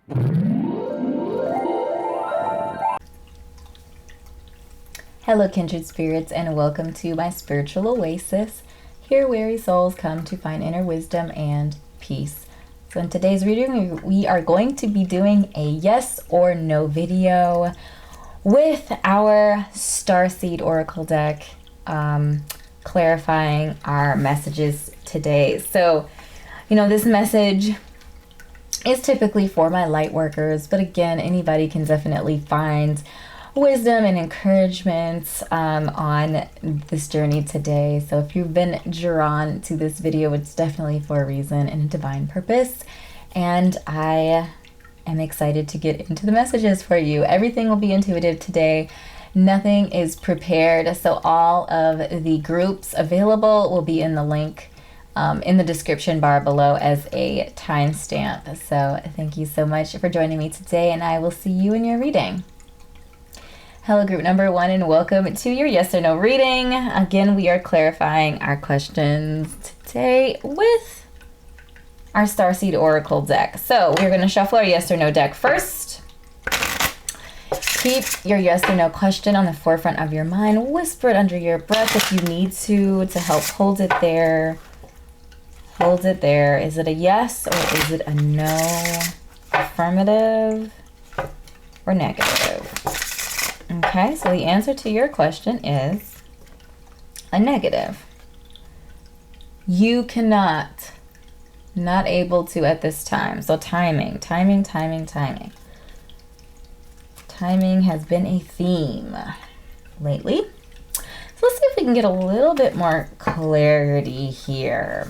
Hello Kindred Spirits, and welcome to my spiritual oasis, here weary souls come to find inner wisdom and peace. So in today's reading, we are going to be doing a yes or no video with our Starseed Oracle deck, clarifying our messages today. So, this message is typically for my Lightworkers, but again, anybody can definitely find wisdom and encouragement on this journey today. So if you've been drawn to this video, it's definitely for a reason and a divine purpose. And I am excited to get into the messages for you. Everything will be intuitive today. Nothing is prepared. So all of the groups available will be in the link in the description bar below as a timestamp. So thank you so much for joining me today, and I will see you in your reading. Hello group number 1, and welcome to your yes or no reading. Again, we are clarifying our questions today with our Starseed Oracle deck. So we're going to shuffle our yes or no deck first. Keep your yes or no question on the forefront of your mind. Whisper it under your breath if you need to help hold it there. Hold it there. Is it a yes or is it a no? Affirmative or negative? Okay, so the answer to your question is a negative. You cannot, not able to at this time. So timing. Timing has been a theme lately. So let's see if we can get a little bit more clarity here.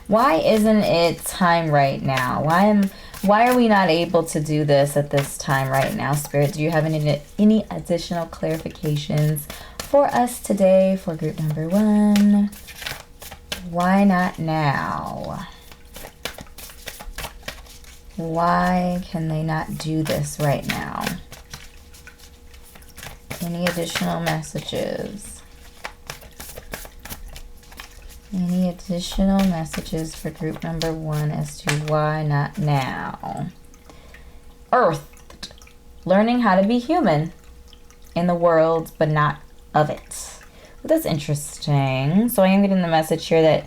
Why isn't it time right now? Why are we not able to do this at this time right now, Spirit? Do you have any additional clarifications for us today for group number 1? Why not now? Why can they not do this right now? Any additional messages? Any additional messages for group number 1 as to why not now? Earth. Learning how to be human in the world, but not of it. Well, that's interesting. So I am getting the message here that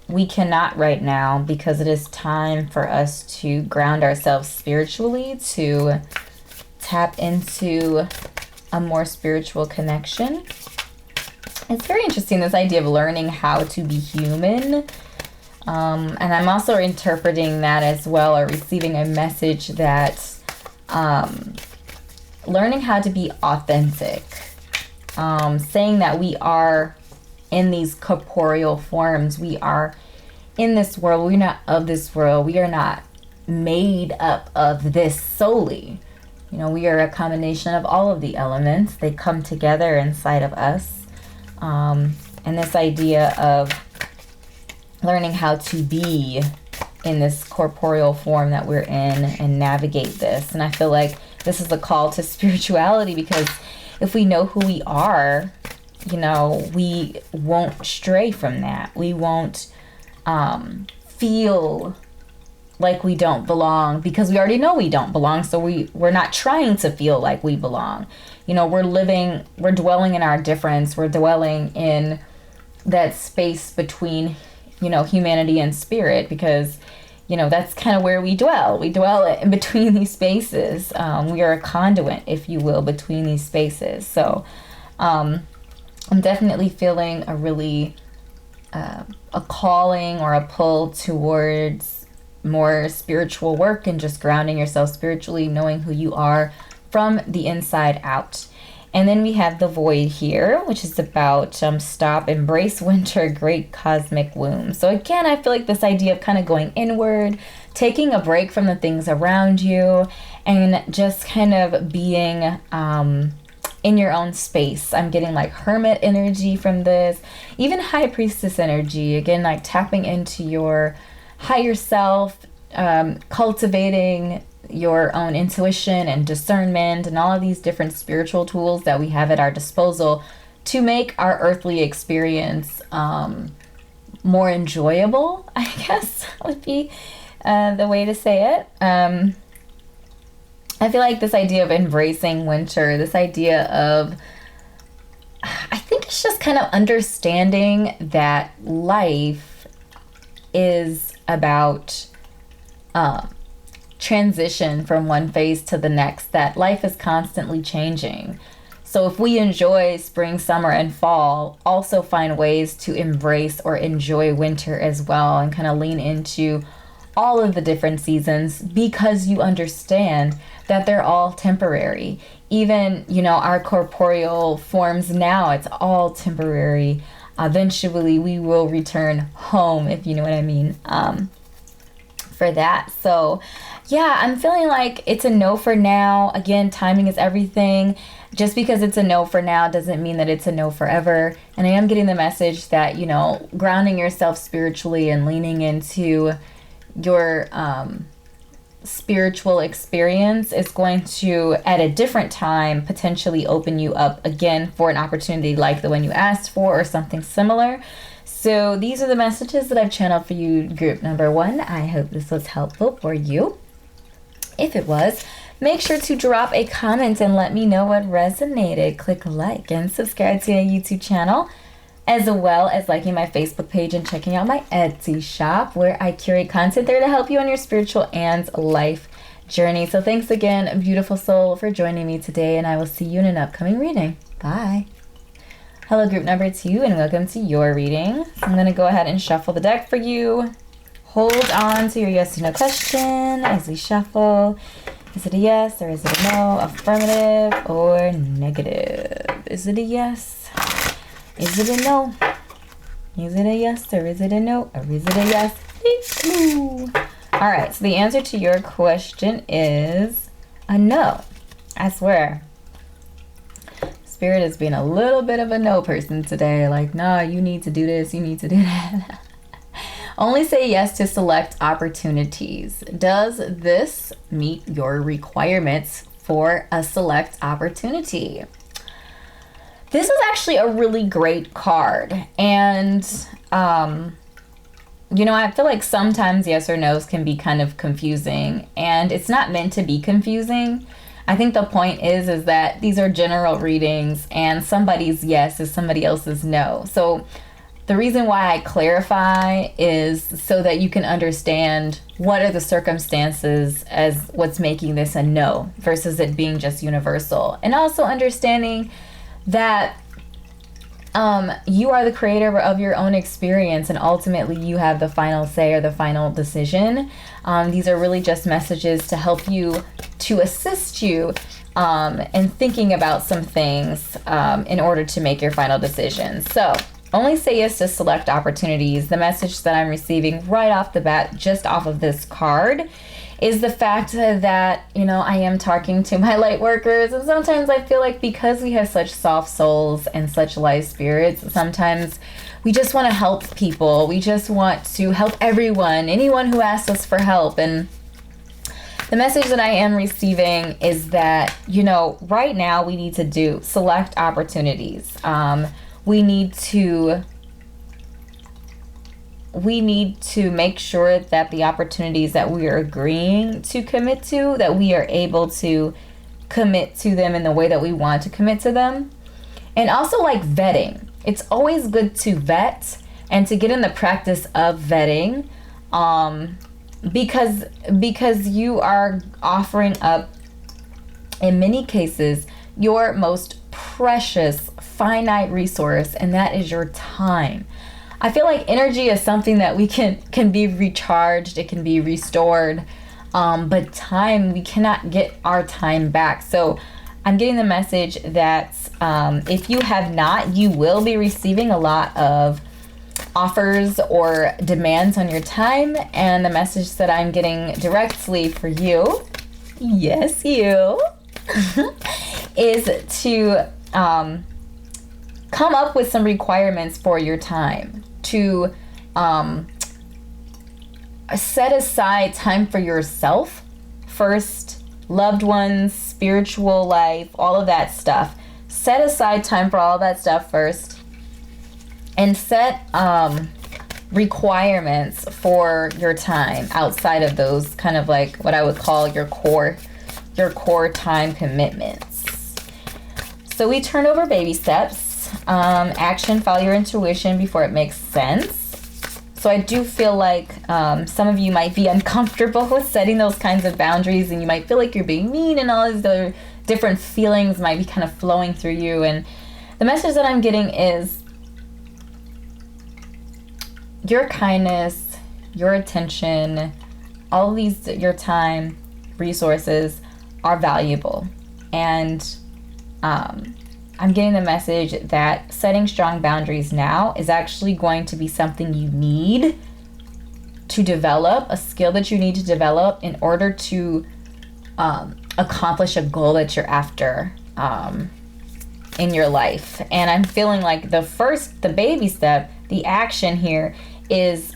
we cannot right now, because it is time for us to ground ourselves spiritually, to tap into a more spiritual connection. It's very interesting, this idea of learning how to be human. And I'm also interpreting that as well, or receiving a message that learning how to be authentic. Saying that we are in these corporeal forms. We are in this world. We're not of this world. We are not made up of this solely. We are a combination of all of the elements. They come together inside of us. And this idea of learning how to be in this corporeal form that we're in and navigate this. And I feel like this is a call to spirituality, because if we know who we are, we won't stray from that. We won't feel like we don't belong, because we already know we don't belong. So we're not trying to feel like we belong. We're dwelling in our difference. We're dwelling in that space between, humanity and spirit, because, that's kind of where we dwell. We dwell in between these spaces. We are a conduit, if you will, between these spaces. So I'm definitely feeling a really, a calling or a pull towards more spiritual work and just grounding yourself spiritually, knowing who you are from the inside out. And then we have the void here, which is about stop, embrace winter, great cosmic womb. So again, I feel like this idea of kind of going inward, taking a break from the things around you, and just kind of being in your own space. I'm getting like hermit energy from this, even high priestess energy. Again, like tapping into your higher self, cultivating your own intuition and discernment and all of these different spiritual tools that we have at our disposal to make our earthly experience more enjoyable, I guess would be the way to say it. I feel like this idea of embracing winter, this idea of, I think it's just kind of understanding that life is about transition from one phase to the next, that life is constantly changing. So if we enjoy spring, summer, and fall, also find ways to embrace or enjoy winter as well, and kind of lean into all of the different seasons, because you understand that they're all temporary. Even, you know, our corporeal forms now, it's all temporary. Eventually we will return home, if you know what I mean, for that. So yeah, I'm feeling like it's a no for now. Again, timing is everything. Just because it's a no for now doesn't mean that it's a no forever. And I am getting the message that, you know, grounding yourself spiritually and leaning into your spiritual experience is going to, at a different time, potentially open you up again for an opportunity like the one you asked for, or something similar. So these are the messages that I've channeled for you, group number 1. I hope this was helpful for you. If it was, make sure to drop a comment and let me know what resonated. Click like and subscribe to my YouTube channel, as well as liking my Facebook page and checking out my Etsy shop, where I curate content there to help you on your spiritual and life journey. So thanks again, beautiful soul, for joining me today, and I will see you in an upcoming reading. Bye. Hello, group number 2, and welcome to your reading. So I'm going to go ahead and shuffle the deck for you. Hold on to your yes or no question as we shuffle. Is it a yes or is it a no? Affirmative or negative? Is it a yes? Is it a no? Is it a yes or is it a no? Or is it a yes? Ooh. All right, so the answer to your question is a no. I swear. Spirit is being a little bit of a no person today. Like, nah, you need to do this, you need to do that. Only say yes to select opportunities. Does this meet your requirements for a select opportunity? This is actually a really great card. And, you know, I feel like sometimes yes or no's can be kind of confusing. And it's not meant to be confusing. I think the point is that these are general readings, and somebody's yes is somebody else's no. So the reason why I clarify is so that you can understand what are the circumstances as what's making this a no versus it being just universal. And also understanding that you are the creator of your own experience, and ultimately you have the final say or the final decision. These are really just messages to help you, to assist you in thinking about some things in order to make your final decision. So only say yes to select opportunities. The message that I'm receiving right off the bat, just off of this card, is the fact that, you know, I am talking to my light workers, and sometimes I feel like because we have such soft souls and such light spirits, sometimes we just want to help people. We just want to help everyone, anyone who asks us for help. And the message that I am receiving is that, you know, right now we need to select opportunities. We need to make sure that the opportunities that we are agreeing to commit to, that we are able to commit to them in the way that we want to commit to them. And also, like, vetting. It's always good to vet and to get in the practice of vetting, because you are offering up, in many cases, your most precious finite resource, and that is your time. I feel like energy is something that we can be recharged, it can be restored, but time, we cannot get our time back. So I'm getting the message that if you have not, you will be receiving a lot of offers or demands on your time. And the message that I'm getting directly for you, yes, you, is to come up with some requirements for your time, to set aside time for yourself first, loved ones, spiritual life, all of that stuff. Set aside time for all of that stuff first, and set requirements for your time outside of those, kind of like what I would call your core your core time commitments. So we turn over baby steps, action, follow your intuition before it makes sense. So I do feel like some of you might be uncomfortable with setting those kinds of boundaries, and you might feel like you're being mean, and all these other different feelings might be kind of flowing through you. And the message that I'm getting is your kindness, your attention, all of these, your time, resources are valuable. And I'm getting the message that setting strong boundaries now is actually going to be something you need to develop, a skill that you need to develop in order to accomplish a goal that you're after in your life. And I'm feeling like the baby step, the action here is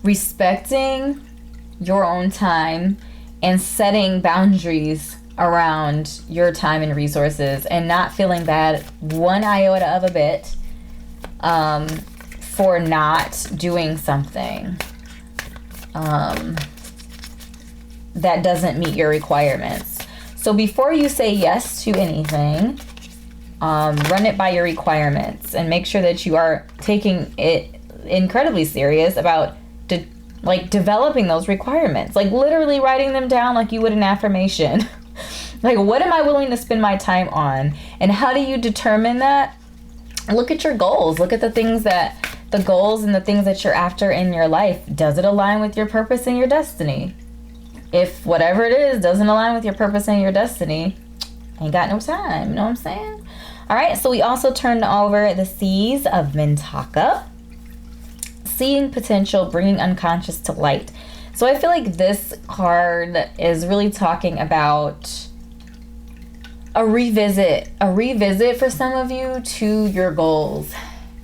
respecting your own time and setting boundaries around your time and resources, and not feeling bad one iota of a bit for not doing something that doesn't meet your requirements. So before you say yes to anything, run it by your requirements and make sure that you are taking it incredibly serious about developing those requirements, like literally writing them down like you would an affirmation. Like, what am I willing to spend my time on? And how do you determine that? Look at your goals. Look at the goals and the things that you're after in your life. Does it align with your purpose and your destiny? If whatever it is doesn't align with your purpose and your destiny, ain't got no time. You know what I'm saying? All right, so we also turned over the C's of Mintaka. Seeing potential, bringing unconscious to light. So I feel like this card is really talking about a revisit for some of you to your goals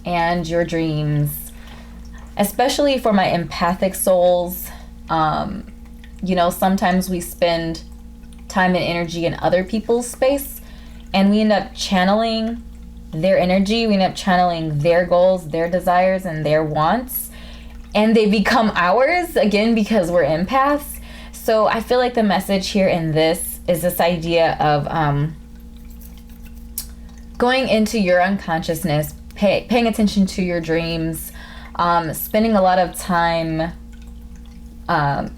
and your dreams, especially for my empathic souls. Sometimes we spend time and energy in other people's space, and we end up channeling their energy, we end up channeling their goals, their desires, and their wants. And they become ours, again, because we're empaths. So I feel like the message here in this is this idea of going into your unconsciousness, paying attention to your dreams, spending a lot of time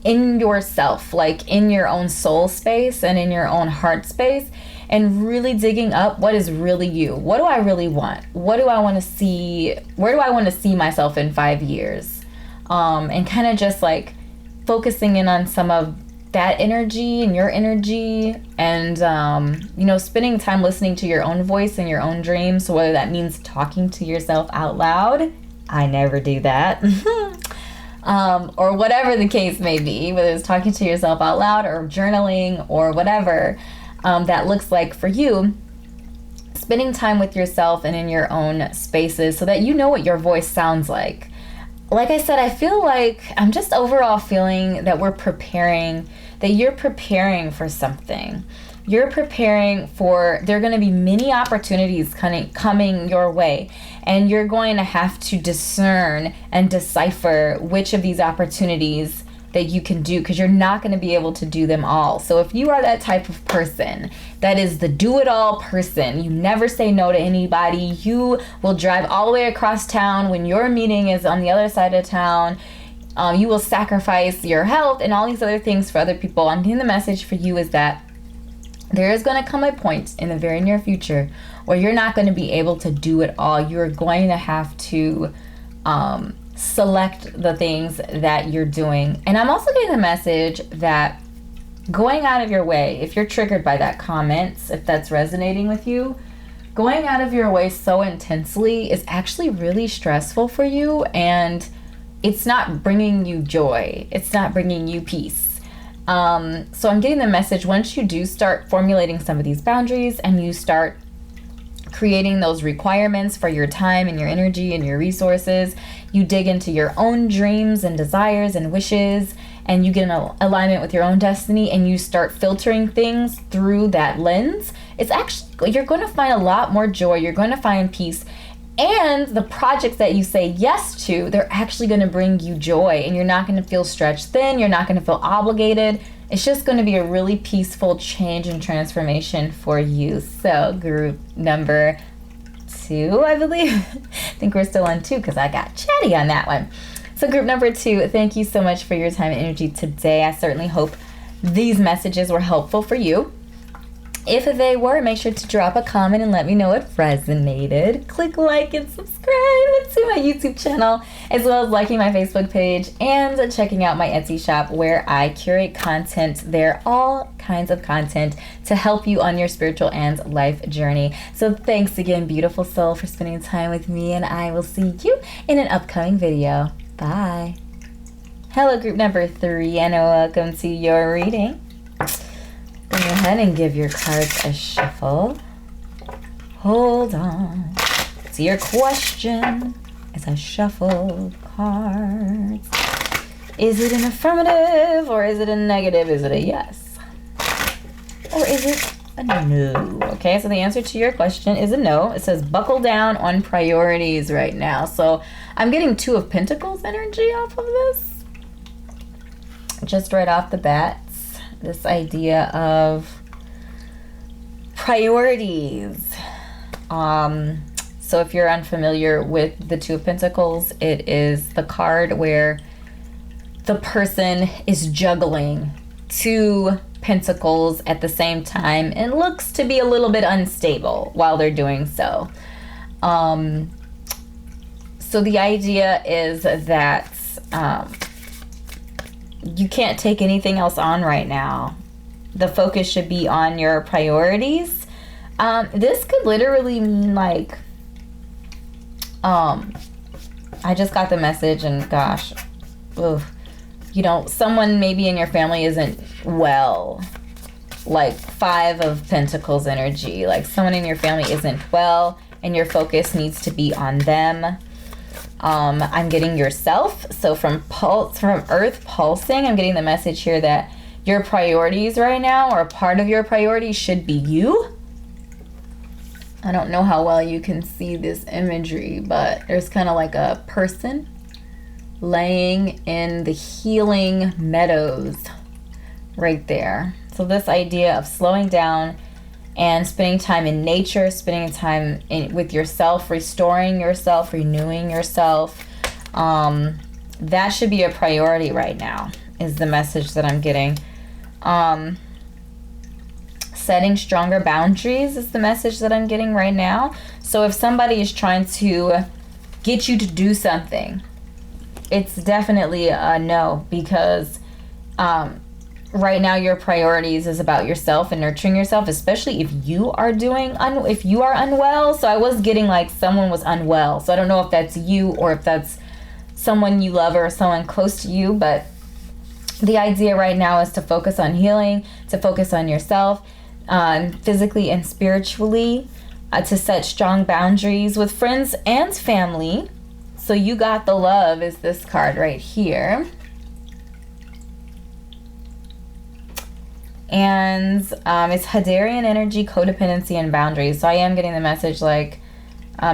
in yourself, like in your own soul space and in your own heart space, and really digging up what is really you. What do I really want? What do I want to see? Where do I want to see myself in 5 years? And kind of just like focusing in on some of that energy and your energy, and spending time listening to your own voice and your own dreams. So whether that means talking to yourself out loud, I never do that, or whatever the case may be, whether it's talking to yourself out loud or journaling or whatever that looks like for you, spending time with yourself and in your own spaces so that you know what your voice sounds like. Like I said, I feel like I'm just overall feeling that you're preparing for something. You're preparing for, there are going to be many opportunities coming your way, and you're going to have to discern and decipher which of these opportunities that you can do, because you're not going to be able to do them all. So if you are that type of person that is the do-it-all person, you never say no to anybody, you will drive all the way across town when your meeting is on the other side of town, you will sacrifice your health and all these other things for other people. I'm getting the message for you is that there is going to come a point in the very near future where you're not going to be able to do it all. You're going to have to select the things that you're doing. And I'm also getting the message that going out of your way, if you're triggered by that comment, if that's resonating with you, going out of your way so intensely is actually really stressful for you, and it's not bringing you joy. It's not bringing you peace. So I'm getting the message, once you do start formulating some of these boundaries and you start creating those requirements for your time and your energy and your resources, you dig into your own dreams and desires and wishes, and you get in alignment with your own destiny, and you start filtering things through that lens, it's actually, you're going to find a lot more joy, you're going to find peace, And the projects that you say yes to, they're actually going to bring you joy, and you're not going to feel stretched thin. You're not going to feel obligated. It's just going to be a really peaceful change and transformation for you. So group number 2, I believe. I think we're still on 2 because I got chatty on that one. So group number 2, thank you so much for your time and energy today. I certainly hope these messages were helpful for you. If they were, make sure to drop a comment and let me know it resonated. Click like and subscribe to my YouTube channel, as well as liking my Facebook page and checking out my Etsy shop where I curate content there, all kinds of content to help you on your spiritual and life journey. So thanks again, beautiful soul, for spending time with me, and I will see you in an upcoming video. Bye. Hello, group number 3, and welcome to your reading. Go ahead and give your cards a shuffle. Hold on to your question as I shuffle cards. Is it an affirmative, or is it a negative? Is it a yes, or is it a no? Okay, so the answer to your question is a no. It says buckle down on priorities right now. So I'm getting 2 of Pentacles energy off of this. Just right off the bat. This idea of priorities. So if you're unfamiliar with the 2 of Pentacles, it is the card where the person is juggling 2 pentacles at the same time and looks to be a little bit unstable while they're doing so. So the idea is that you can't take anything else on right now. The focus should be on your priorities. This could literally mean like, I just got the message, and gosh, you know, someone maybe in your family isn't well. Like 5 of Pentacles energy, like someone in your family isn't well and your focus needs to be on them. I'm getting yourself. So from Earth pulsing, I'm getting the message here that your priorities right now, or a part of your priorities, should be you. I don't know how well you can see this imagery, but there's kind of like a person laying in the healing meadows right there. So this idea of slowing down and spending time in nature, spending time with yourself, restoring yourself, renewing yourself. That should be a priority right now, is the message that I'm getting. Setting stronger boundaries is the message that I'm getting right now. So if somebody is trying to get you to do something, it's definitely a no, because right now your priorities is about yourself and nurturing yourself, especially if you are if you are unwell. So I was getting like someone was unwell. So I don't know if that's you or if that's someone you love or someone close to you, but the idea right now is to focus on healing, to focus on yourself, physically and spiritually, to set strong boundaries with friends and family. So you got the love is this card right here. And it's Hadarian energy, codependency, and boundaries. So I am getting the message like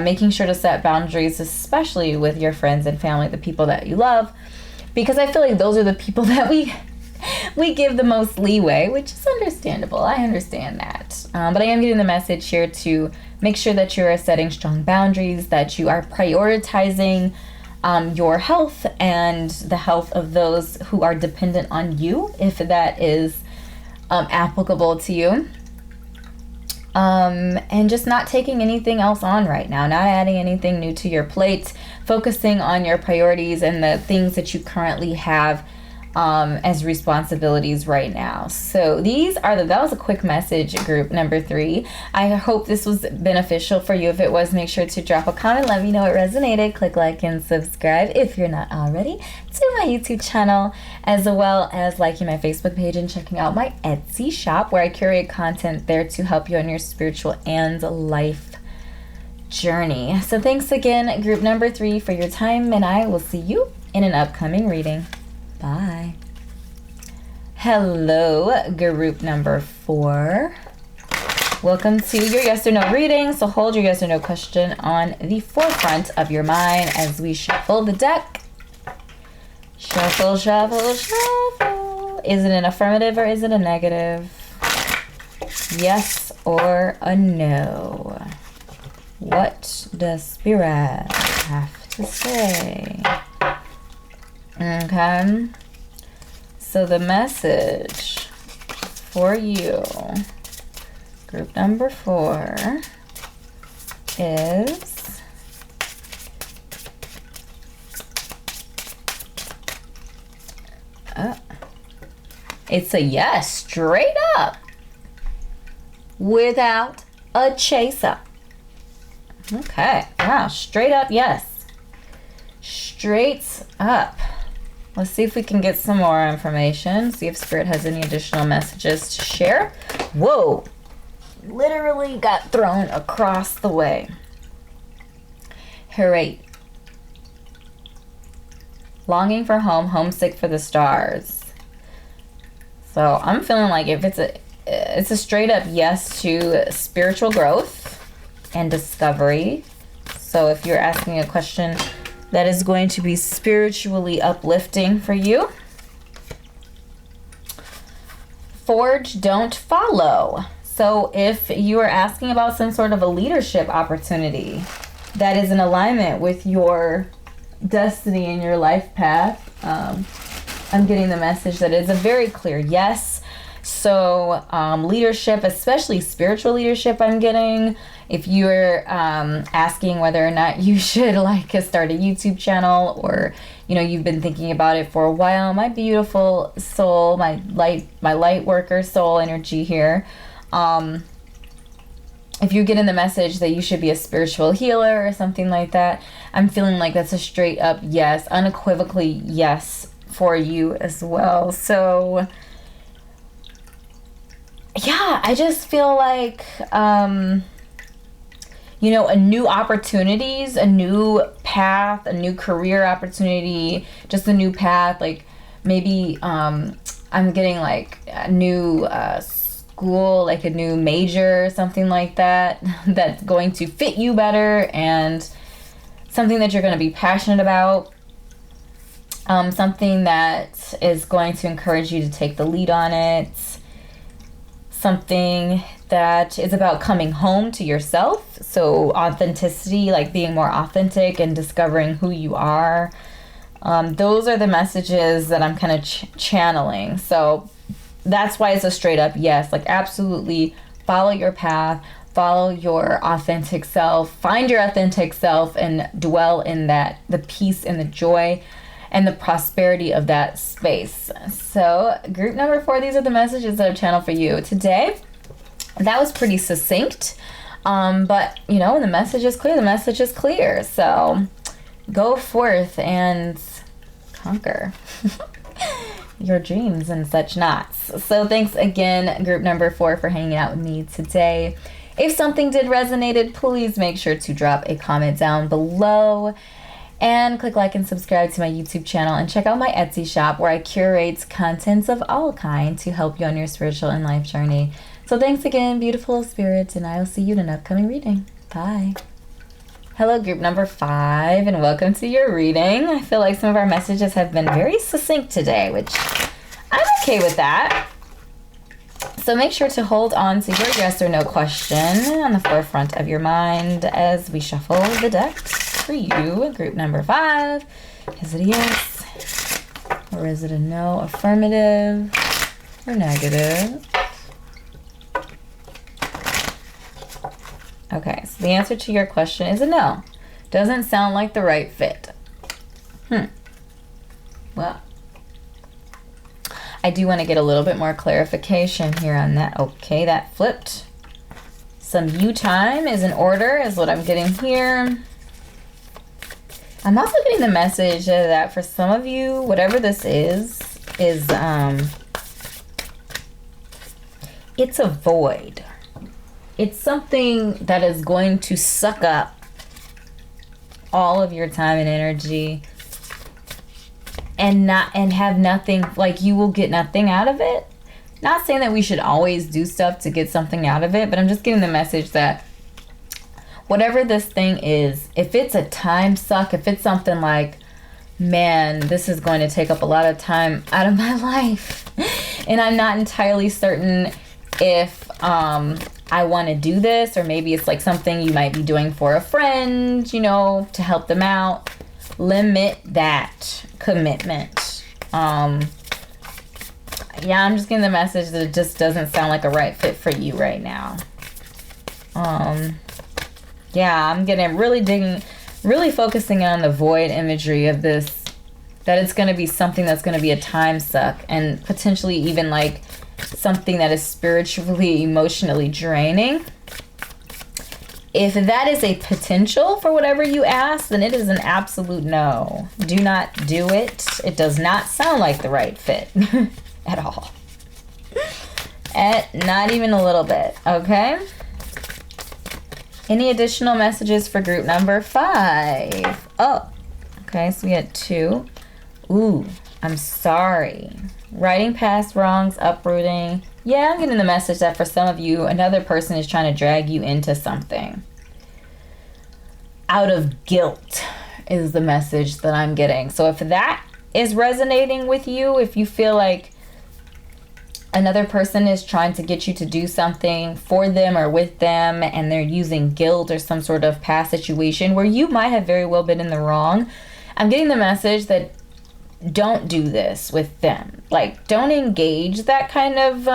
making sure to set boundaries, especially with your friends and family, the people that you love, because I feel like those are the people that we give the most leeway, which is understandable. I understand that. But I am getting the message here to make sure that you are setting strong boundaries, that you are prioritizing your health and the health of those who are dependent on you, if that is applicable to you. And just not taking anything else on right now, not adding anything new to your plate, focusing on your priorities and the things that you currently have as responsibilities right now. So that was a quick message, group number 3. I hope this was beneficial for you. If it was, make sure to drop a comment, let me know it resonated. Click like and subscribe if you're not already to my YouTube channel, as well as liking my Facebook page and checking out my Etsy shop where I curate content there to help you on your spiritual and life journey. So thanks again, group number 3, for your time, and I will see you in an upcoming reading. Bye. Hello, group number 4. Welcome to your yes or no reading. So hold your yes or no question on the forefront of your mind as we shuffle the deck. Shuffle, shuffle, shuffle. Is it an affirmative or is it a negative? Yes or a no? What does Spirit have to say? Okay. So the message for you, group number 4, is it's a yes, straight up, without a chaser. Okay, wow, straight up yes. Straight up. Let's see if we can get some more information. See if Spirit has any additional messages to share. Whoa, literally got thrown across the way. Hooray. Longing for home, homesick for the stars. So I'm feeling like if it's a straight up yes to spiritual growth and discovery. So if you're asking a question that is going to be spiritually uplifting for you. Forge, don't follow. So if you are asking about some sort of a leadership opportunity that is in alignment with your destiny and your life path, I'm getting the message that it's a very clear yes. So leadership, especially spiritual leadership, I'm getting. If you're asking whether or not you should start a YouTube channel, or you've been thinking about it for a while, my beautiful soul, my light worker soul energy here. If you're getting the message that you should be a spiritual healer or something like that, I'm feeling like that's a straight up yes, unequivocally yes for you as well. So yeah, I just feel like a new opportunities, a new path, a new career opportunity, just a new path. Like maybe I'm getting like a new school, like a new major, something like that, that's going to fit you better and something that you're going to be passionate about. Something that is going to encourage you to take the lead on it. Something that is about coming home to yourself. So authenticity, like being more authentic and discovering who you are. Those are the messages that I'm kind of channeling. So that's why it's a straight up yes. Like absolutely follow your path, follow your authentic self, find your authentic self and dwell in that, the peace and the joy and the prosperity of that space. So group number 4, these are the messages that I've channeled for you today. That was pretty succinct, but the message is clear. The message is clear. So go forth and conquer your dreams and such knots. So thanks again, group number 4, for hanging out with me today. If something did resonate, please make sure to drop a comment down below. And click like and subscribe to my YouTube channel and check out my Etsy shop where I curate contents of all kind to help you on your spiritual and life journey. So thanks again, beautiful spirits, and I will see you in an upcoming reading. Bye. Hello, group number 5, and welcome to your reading. I feel like some of our messages have been very succinct today, which I'm okay with that. So make sure to hold on to your yes or no question on the forefront of your mind as we shuffle the deck for you. Group number 5. Is it a yes? Or is it a no? Affirmative or negative? Okay, so the answer to your question is a no. Doesn't sound like the right fit. Well, I do want to get a little bit more clarification here on that. Okay, that flipped. Some you time is in order, is what I'm getting here. I'm also getting the message that for some of you, whatever this is it's a void. It's something that is going to suck up all of your time and energy and have nothing, like you will get nothing out of it. Not saying that we should always do stuff to get something out of it, but I'm just getting the message that whatever this thing is, if it's a time suck, if it's something like, man, this is going to take up a lot of time out of my life, and I'm not entirely certain if I want to do this, or maybe it's like something you might be doing for a friend, you know, to help them out. Limit that commitment. Yeah, I'm just getting the message that it just doesn't sound like a right fit for you right now. Yeah, I'm getting really focusing on the void imagery of this, that it's going to be something that's going to be a time suck, and potentially even like something that is spiritually, emotionally draining. If that is a potential for whatever you ask, then it is an absolute no. Do not do it. It does not sound like the right fit at all. Not even a little bit, okay? Any additional messages for group number 5? Oh, okay, so we had 2. Ooh, I'm sorry. Writing past wrongs, uprooting. Yeah, I'm getting the message that for some of you, another person is trying to drag you into something. Out of guilt is the message that I'm getting. So if that is resonating with you, if you feel like another person is trying to get you to do something for them or with them, and they're using guilt or some sort of past situation where you might have very well been in the wrong, I'm getting the message that don't do this with them. Like, don't engage that kind of,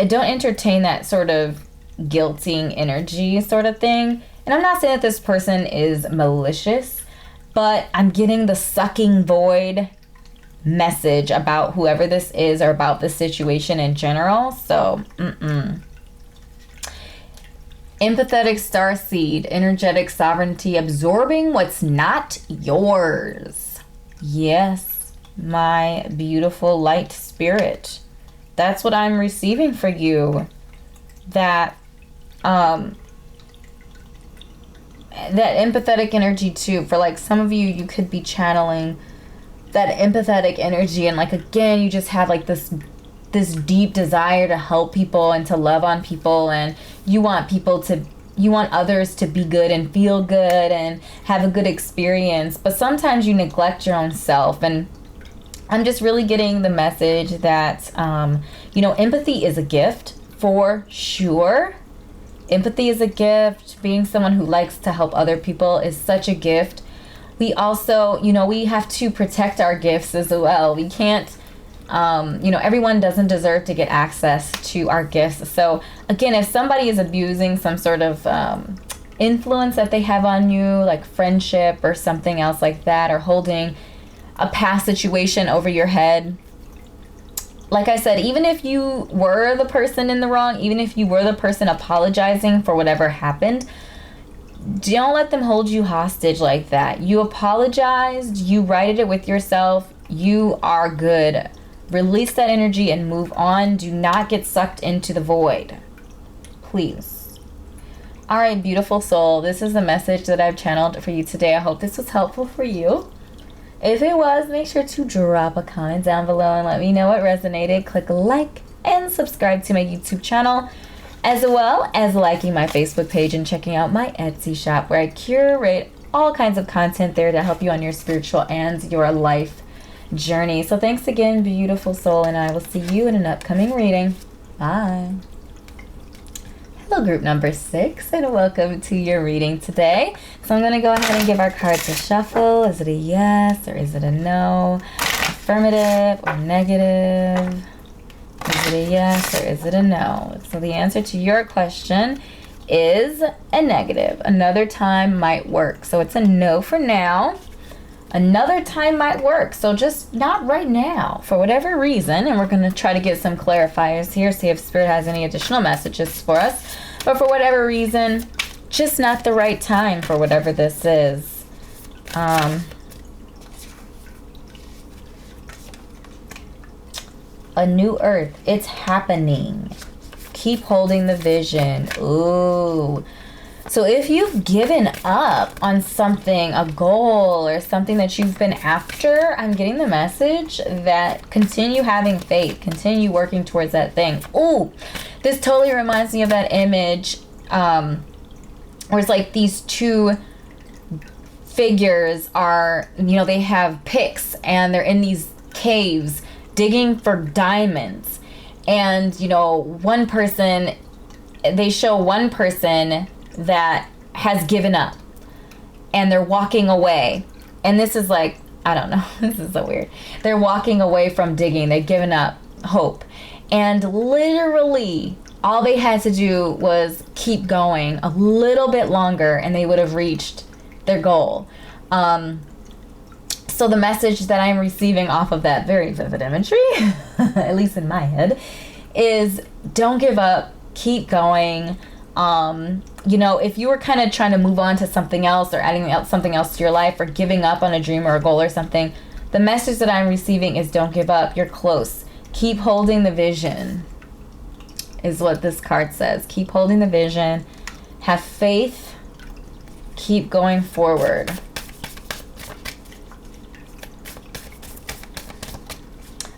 don't entertain that sort of guilting energy sort of thing. And I'm not saying that this person is malicious, but I'm getting the sucking void message about whoever this is or about the situation in general. So, Empathetic starseed, energetic sovereignty, absorbing what's not yours. Yes, my beautiful light spirit. That's what I'm receiving for you. That empathetic energy too. For like some of you, you could be channeling that empathetic energy, and like again, you just have like this deep desire to help people and to love on people, and you want others to be good and feel good and have a good experience, but sometimes you neglect your own self. And I'm just really getting the message that empathy is a gift for sure. Empathy is a gift. Being someone who likes to help other people is such a gift. We also, we have to protect our gifts as well. We can't, everyone doesn't deserve to get access to our gifts. So again, if somebody is abusing some sort of influence that they have on you, like friendship or something else like that, or holding a past situation over your head, like I said, even if you were the person in the wrong, even if you were the person apologizing for whatever happened, don't let them hold you hostage like that. You apologized, you righted it with yourself, you are good. Release that energy and move on. Do not get sucked into the void, please. All right, beautiful soul, this is the message that I've channeled for you today. I hope this was helpful for you. If it was, make sure to drop a comment down below and let me know what resonated. Click like and subscribe to my YouTube channel, as well as liking my Facebook page and checking out my Etsy shop, where I curate all kinds of content there to help you on your spiritual and your life journey. So thanks again, beautiful soul, and I will see you in an upcoming reading. Bye. Hello, group number 6, and welcome to your reading today. So I'm going to go ahead and give our cards a shuffle. Is it a yes or is it a no? Affirmative or negative? Is it a yes or is it a no? So the answer to your question is a negative. Another time might work. So it's a no for now. Another time might work. So just not right now for whatever reason. And we're going to try to get some clarifiers here, see if Spirit has any additional messages for us. But for whatever reason, just not the right time for whatever this is. A new earth. It's happening. Keep holding the vision. Ooh. So if you've given up on something, a goal or something that you've been after, I'm getting the message that continue having faith, continue working towards that thing. Ooh, this totally reminds me of that image where it's like these two figures are, you know, they have picks and they're in these caves digging for diamonds. And, you know, one person, they show one person that has given up and they're walking away. And this is like, I don't know, this is so weird. They're walking away from digging. They've given up hope. And literally all they had to do was keep going a little bit longer and they would have reached their goal. So the message that I'm receiving off of that very vivid imagery, at least in my head, is don't give up, keep going. You know, if you were kind of trying to move on to something else or adding something else to your life or giving up on a dream or a goal or something, the message that I'm receiving is don't give up. You're close. Keep holding the vision is what this card says. Keep holding the vision. Have faith. Keep going forward.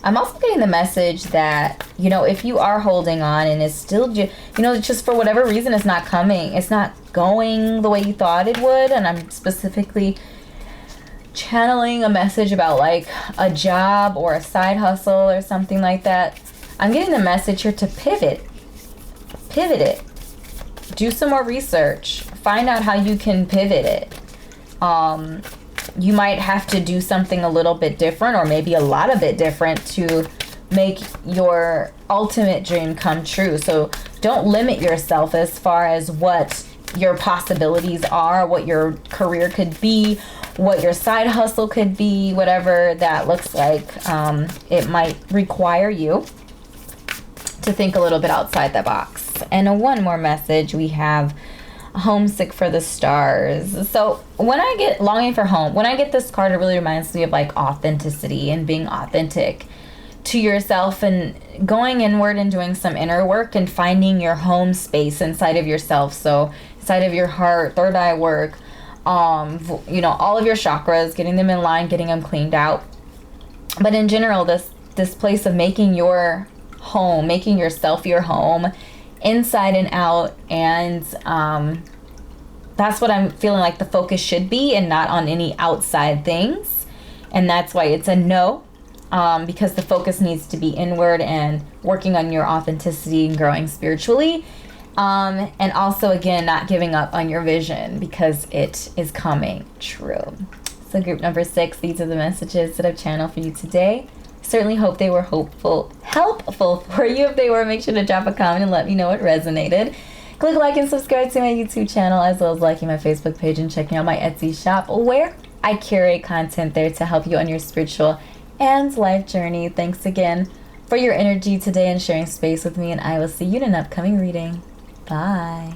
I'm also getting the message that, you know, if you are holding on and it's still, you know, just for whatever reason it's not coming, it's not going the way you thought it would, and I'm specifically channeling a message about like a job or a side hustle or something like that, I'm getting the message here to pivot it, do some more research, find out how you can pivot it. You might have to do something a little bit different or maybe a lot of it different to make your ultimate dream come true. So don't limit yourself as far as what your possibilities are, what your career could be, what your side hustle could be, whatever that looks like. It might require you to think a little bit outside the box. And one more message we have: homesick for the stars. So when I get longing for home, when I get this card, it really reminds me of like authenticity and being authentic to yourself and going inward and doing some inner work and finding your home space inside of yourself. So inside of your heart, third eye work, you know, all of your chakras, getting them in line, getting them cleaned out. But in general, this place of making your home, making yourself your home, inside and out, and that's what I'm feeling like the focus should be, and not on any outside things. And that's why it's a no, because the focus needs to be inward and working on your authenticity and growing spiritually, and also again not giving up on your vision because it is coming true. So group number 6, these are the messages that I've channeled for you today. Certainly hope they were helpful for you. If they were, make sure to drop a comment and let me know what resonated. Click like and subscribe to my YouTube channel, as well as liking my Facebook page and checking out my Etsy shop, where I curate content there to help you on your spiritual and life journey. Thanks again for your energy today and sharing space with me, and I will see you in an upcoming reading. Bye.